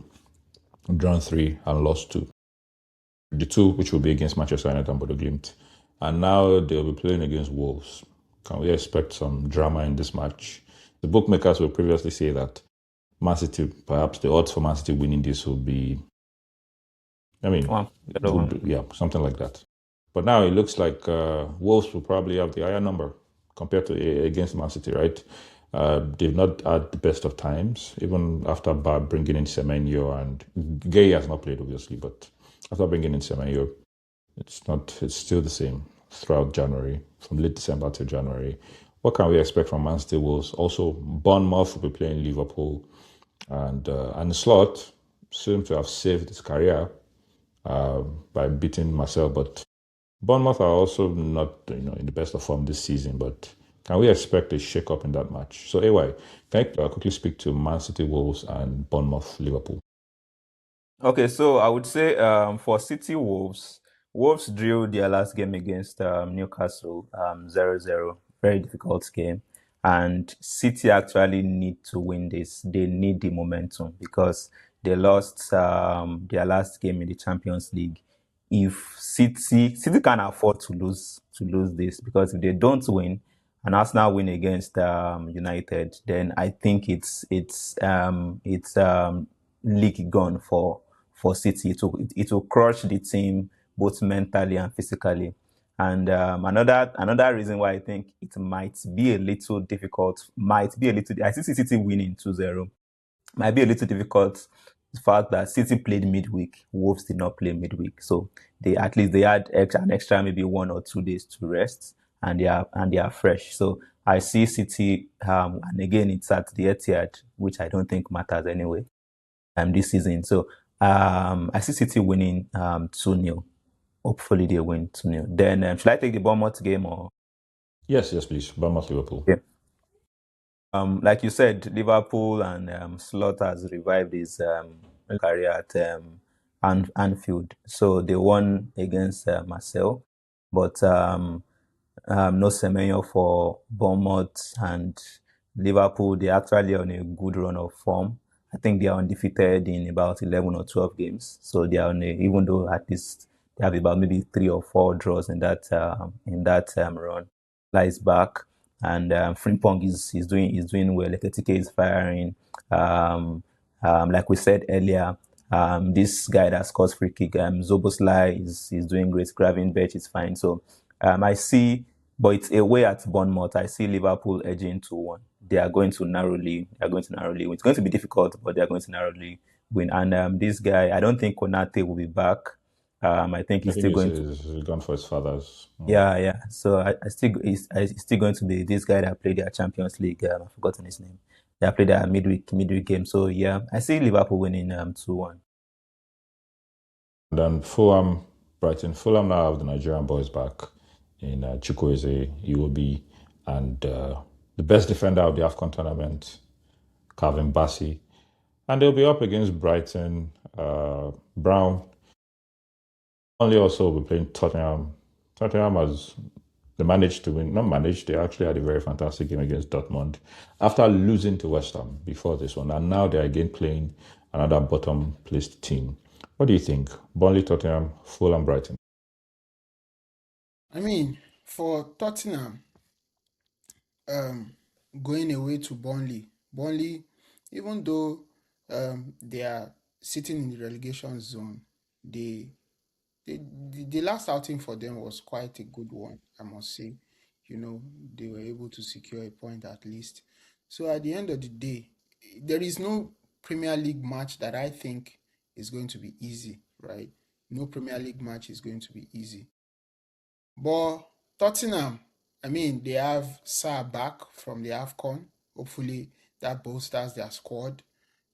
drawn 3, and lost 2. The 2 which will be against Manchester United and Bodo Glimt. And now they'll be playing against Wolves. Can we expect some drama in this match? The bookmakers will previously say that Man City, perhaps the odds for Man City winning this will be, something like that. But now it looks like Wolves will probably have the higher number compared to against Man City, right? They've not had the best of times, even after bringing in Semenyo, and Gay has not played obviously, but after bringing in Semenyo, it's still the same throughout January, from late December to January. What can we expect from Man City Wolves? Also, Bournemouth will be playing Liverpool, and the Slot seems to have saved his career by beating Marcel, but Bournemouth are also not in the best of form this season, but can we expect a shake-up in that match? So anyway, can I quickly speak to Man City Wolves and Bournemouth Liverpool? Okay, so I would say for City Wolves drew their last game against Newcastle 0-0. Very difficult game. And City actually need to win this. They need the momentum because they lost their last game in the Champions League. If City can afford to lose this, because if they don't win and Arsenal win against United, then I think it's league gone for City. It will crush the team both mentally and physically. And another reason why I think it might be a little difficult, I see City winning 2-0. Might be a little difficult the fact that City played midweek, Wolves did not play midweek, so they at least they had an extra maybe 1 or 2 days to rest, and they are fresh. So I see City, and again it's at the Etihad, which I don't think matters anyway, this season. So I see City winning 2-0. Hopefully they win 2-0. Then should I take the Bournemouth game or? Yes, please. Bournemouth, Liverpool. Yeah. Like you said, Liverpool and Slot has revived his career at Anfield. So they won against Marseille, but no Semenyo for Bournemouth, and Liverpool. They're actually on a good run of form. I think they are undefeated in about 11 or 12 games. So they are on even though at least they have about maybe 3 or 4 draws in that run. Lies back, and Frimpong is doing well. Ekitike is firing. Like we said earlier, this guy that scores free kick, Zoboslai is doing great. Gravenberch is fine. So I see, but it's away at Bournemouth. I see Liverpool edging 2-1. They are going to narrowly win. It's going to be difficult, but they are going to narrowly win. And this guy, I don't think Konate will be back. I think he's still going to. He's gone for his father's. Yeah. So I still it's still going to be this guy that played their Champions League. I've forgotten his name. They played their midweek game. So yeah, I see Liverpool winning 2-1. Then Fulham, Brighton. Fulham now have the Nigerian boys back in Chukwueze, Iwobi, and the best defender of the AFCON tournament, Calvin Bassey. And they'll be up against Brighton, Brown. Only also will be playing Tottenham. Tottenham has they managed to win. Not managed, they actually had a very fantastic game against Dortmund after losing to West Ham before this one. And now they're again playing another bottom placed team. What do you think? Burnley, Tottenham, Fulham, Brighton. I mean, for Tottenham, going away to Burnley, even though they are sitting in the relegation zone, the last outing for them was quite a good one, I must say. They were able to secure a point at least. So at the end of the day, there is no Premier League match that I think is going to be easy, right? No Premier League match is going to be easy. But Tottenham, I mean, they have Sarr back from the AFCON. Hopefully that bolsters their squad,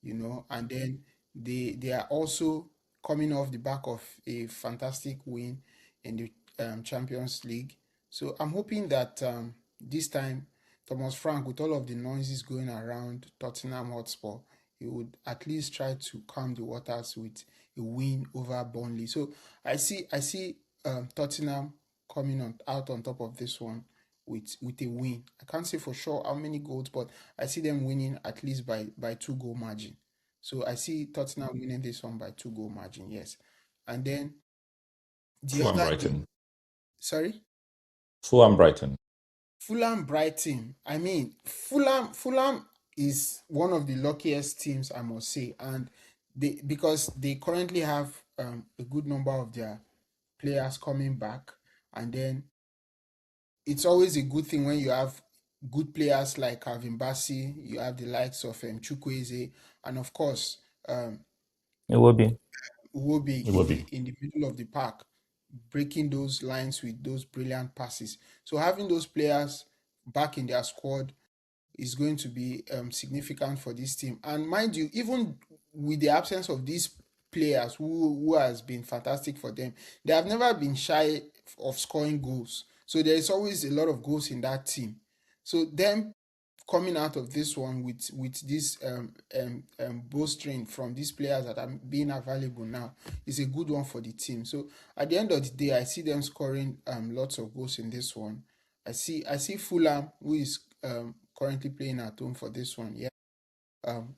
and then they are also coming off the back of a fantastic win in the Champions League. So I'm hoping that this time, Thomas Frank, with all of the noises going around Tottenham Hotspur, he would at least try to calm the waters with a win over Burnley. So I see Tottenham coming out on top of this one with a win. I can't say for sure how many goals, but I see them winning at least by 2-goal margin. So I see Tottenham winning this one by 2-goal margin, yes. And then Fulham, Brighton. Sorry? Fulham, Brighton. Fulham, Brighton. I mean, Fulham is one of the luckiest teams, I must say, and because they currently have a good number of their players coming back, and then it's always a good thing when you have good players like Calvin Bassey, you have the likes of Chukwueze, and of course Iwobi in the middle of the park, breaking those lines with those brilliant passes. So having those players back in their squad is going to be significant for this team. And mind you, even with the absence of these players who has been fantastic for them, they have never been shy of scoring goals. So there is always a lot of goals in that team. So them coming out of this one with this bolstering from these players that are being available now is a good one for the team. So at the end of the day, I see them scoring lots of goals in this one. I see Fulham, who is currently playing at home for this one,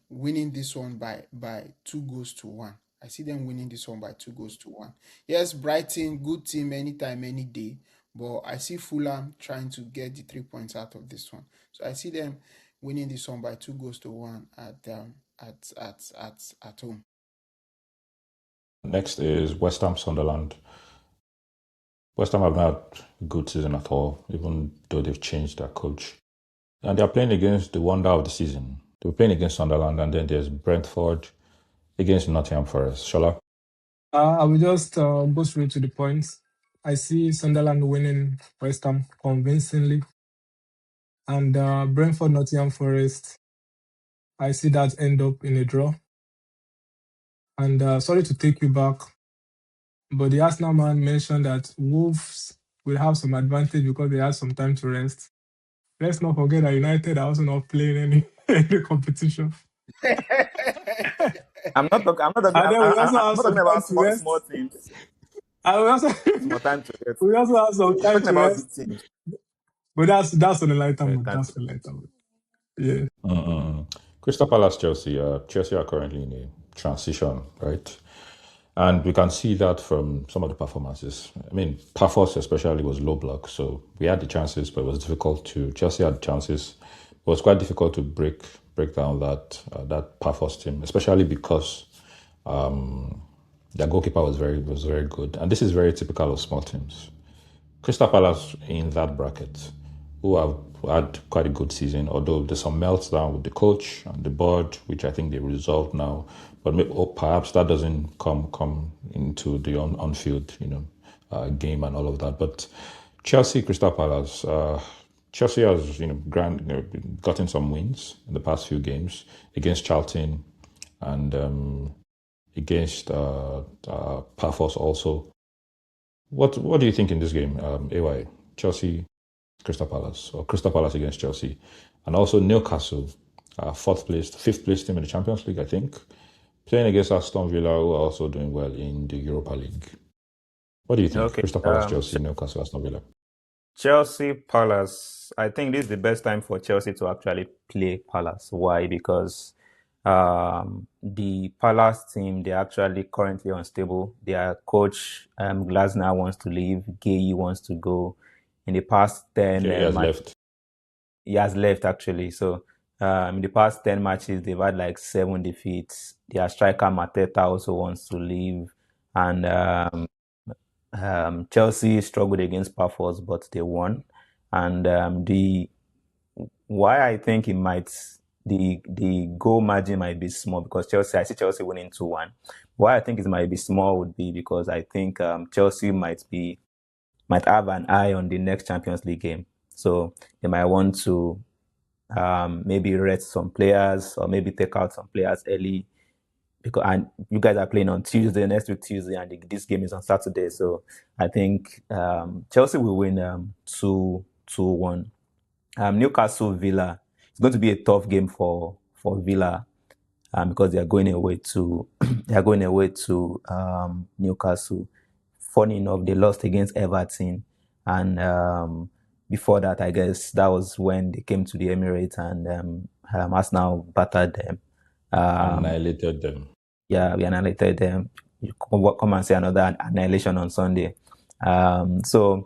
winning this one by 2-1. I see them winning this one by 2-1. Yes, Brighton, good team anytime, any day. But I see Fulham trying to get the 3 points out of this one. So I see them winning this one by 2-1 at home. Next is West Ham, Sunderland. West Ham have not had a good season at all, even though they've changed their coach. And they're playing against the wonder of the season. They were playing against Sunderland, and then there's Brentford, against Nottingham Forest. Shola? I will just go straight to the points. I see Sunderland winning West Ham convincingly. And Brentford, Nottingham Forest, I see that end up in a draw. And sorry to take you back, but the Arsenal man mentioned that Wolves will have some advantage because they have some time to rest. Let's not forget that United are also not playing any competition. I'm not talking. I'm not talking. And then we also I'm have not some talking time about to rest. small teams. And we also Small time to rest. we also have some We're time talking to about rest. big teams. But that's on the lighter When it mood. comes That's on the lighter mood. Yeah. Crystal Palace, Chelsea. Chelsea are currently in a transition, right? And we can see that from some of the performances. I mean, Parfos especially was low block, so we had the chances, but it was difficult to. Chelsea had chances. It was quite difficult to break down that Parfos team, especially because their goalkeeper was very good, and this is very typical of small teams. Crystal Palace in that bracket, who have had quite a good season, although there's some meltdown with the coach and the board, which I think they resolved now. But perhaps that doesn't come into the on-field, game and all of that. But Chelsea, Crystal Palace, Chelsea has gotten some wins in the past few games against Charlton and against Paphos also. What do you think in this game, AY? Chelsea, Crystal Palace, or Crystal Palace against Chelsea, and also Newcastle, fifth place team in the Champions League, I think, playing against Aston Villa, who are also doing well in the Europa League. What do you think? Okay. Crystal Palace, Chelsea, Newcastle, Aston Villa. Chelsea, Palace. I think this is the best time for Chelsea to actually play Palace. Why? Because the Palace team, they're actually currently unstable. Their coach, Glasner, wants to leave. Gay wants to go. In the past 10 he has left. He has left, actually. So in the past 10 matches, they've had like 7 defeats. Their striker, Mateta, also wants to leave. And Chelsea struggled against Paphos, but they won. And why I think the goal margin might be small, because I see Chelsea winning 2-1. Why I think it might be small would be because I think Chelsea might have an eye on the next Champions League game. So they might want to maybe rest some players or maybe take out some players early. And you guys are playing on Tuesday, next week Tuesday, and this game is on Saturday. So I think Chelsea will win 2-1. Newcastle Villa. It's going to be a tough game for Villa because they are going away to Newcastle. Funny enough, they lost against Everton, and before that, I guess that was when they came to the Emirates and Arsenal battered them. Annihilated them. Yeah, we annihilated them. You come and see another annihilation on Sunday. Kamara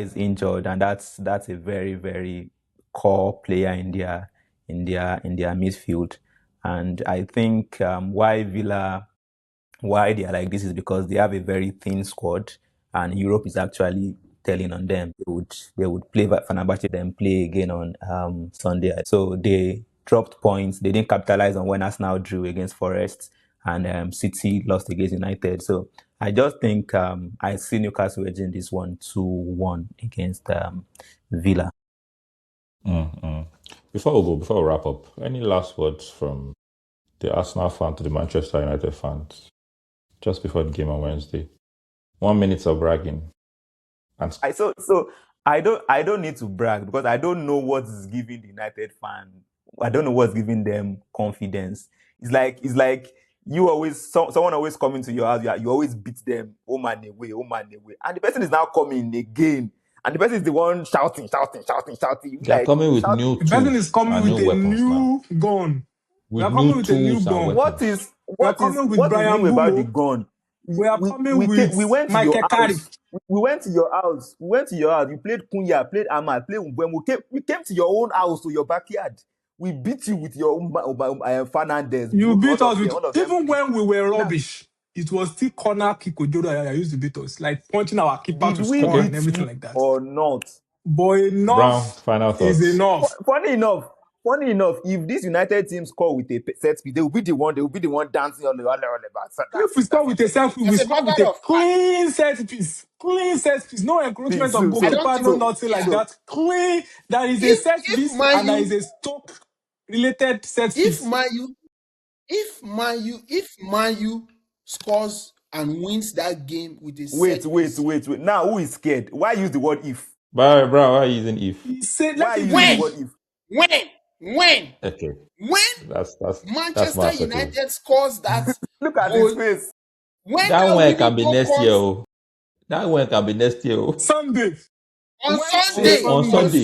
is injured, and that's a very, very core player in their midfield. And I think why they are like this is because they have a very thin squad, and Europe is actually telling on them. They would play Fenerbahce, then play again on Sunday. So they dropped points. They didn't capitalize on when Arsenal drew against Forest, and City lost against United. So I just think I see Newcastle edging this one 2-1 against Villa. Before we wrap up, any last words from the Arsenal fan to the Manchester United fans just before the game on Wednesday? 1 minute of bragging. So I don't need to brag because I don't know what's giving the United fan. I don't know what's giving them confidence. It's like you always someone always coming to your house. You always beat them home and away, and the person is now coming again, and the person is the one shouting. They're coming with shouting. new tools. The person is coming with a new now. gun. We are coming with a new gun. What is Brian new about the gun? We are coming with Michael Carey. We went to your house. You played Kunya, played Ahmad, played Mbembe. We came to your own house, to your backyard. We beat you with your Fernandez. You beat us with, even when we were rubbish. It was still corner kick Ojoda. I used to beat us, like pointing our keeper to score and everything like that. Or not? But enough Brown, final thoughts. is enough. Funny enough, funny enough, if this United team score with a set piece, they will be the one dancing all about. If we score with a set piece, we As a score with matter a of fact, clean set piece. Clean set piece. No encroachment of I don't goalkeeper, no even. nothing like Yeah. that. Clean. There is a If set if piece Man and there U is a Stoke related set if piece. Man U if Man U scores and wins that game with a set piece, Wait. Now who is scared? Why use the word if? Bro, why are you using if? He said, Why let it use the be word if. if? when Okay, that's Manchester massive. United scores that Look at his goal, face. when That that one can winning be goal next year. comes Oh. That one can be next year. Oh. Sunday. on When Sunday, On Sunday.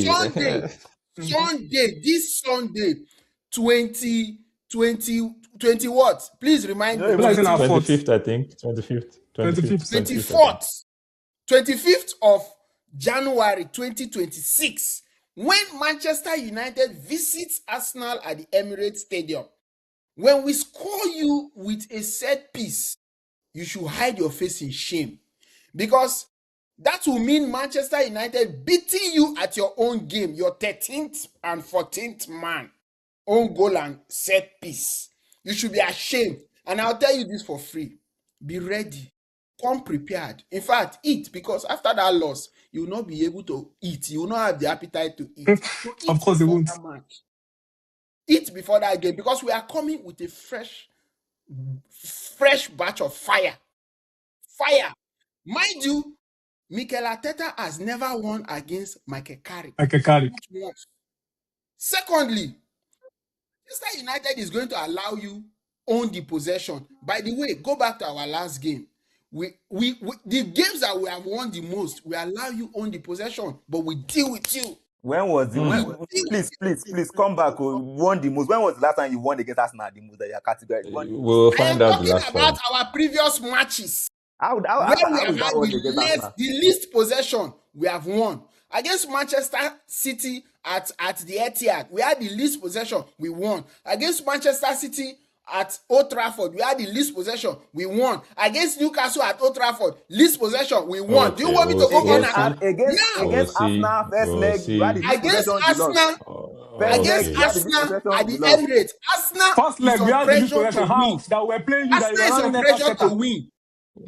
this Sunday, 20 what? Please remind You me. don't Well, I even said our 25th, I think. 25th. 25th. 24th, 25th of January 2026, when Manchester United visits Arsenal at the Emirates Stadium. When we score you with a set piece, you should hide your face in shame, because that will mean Manchester United beating you at your own game, your 13th and 14th man, own goal and set piece. You should be ashamed. And I'll tell you this for free. Be ready. Come prepared. In fact, eat, because after that loss, you will not be able to eat. You will not have the appetite to eat. So eat Of course they before won't. that match. Eat before that game, because we are coming with a fresh batch of fire. Mind you, Mikel Arteta has never won against Michael Carrick. Like a carry. Not once. Secondly, Manchester United is going to allow you own the possession. By the way, go back to our last game. We the games that we have won the most, we allow you own the possession, but we deal with you. When was it? Please come back. You won the most. When was the last time you won against Arsenal? The most that your category. We'll I am find out the talking last about one. our previous matches. How Where we have is that had one against Arsenal? the least possession, we have won. Against Manchester City at the Etihad, we had the least possession, we won. Against Manchester City at Old Trafford, we had the least possession, we won. Against Newcastle at Old Trafford, least possession, we won. Okay, Do you want me to go on and Against Arsenal first leg, you had the least against possession, you lost. Arsenal, First leg, against you had the least Arsenal possession, at the you lost. Emirates, Arsenal First leg, is we on had the least pressure possession. to How? win. That we're playing you, that Arsenal is you're on running pressure setter. to win.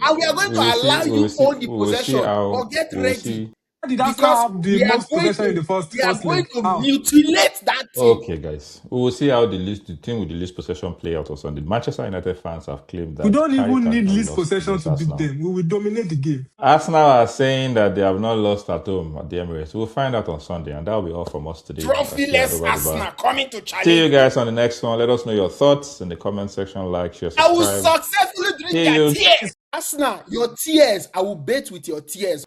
And we are going to allow you own the possession, but get ready. How did Arsenal Because have the most possession in the first going leg? to How? mutilate that team. Okay, guys. We will see how the team with the least possession play out on Sunday. Manchester United fans have claimed that We don't Carrick even has need not least lost possession against to beat Arsenal. them. We will dominate the game. Arsenal are saying that they have not lost at home at the Emirates. We'll find out on Sunday, and that will be all from us today. Trophyless Arsenal coming to challenge. See you guys on the next one. Let us know your thoughts in the comment section. Like, share, subscribe. I will successfully drink their tears. Arsenal, your tears, I will bet with your tears.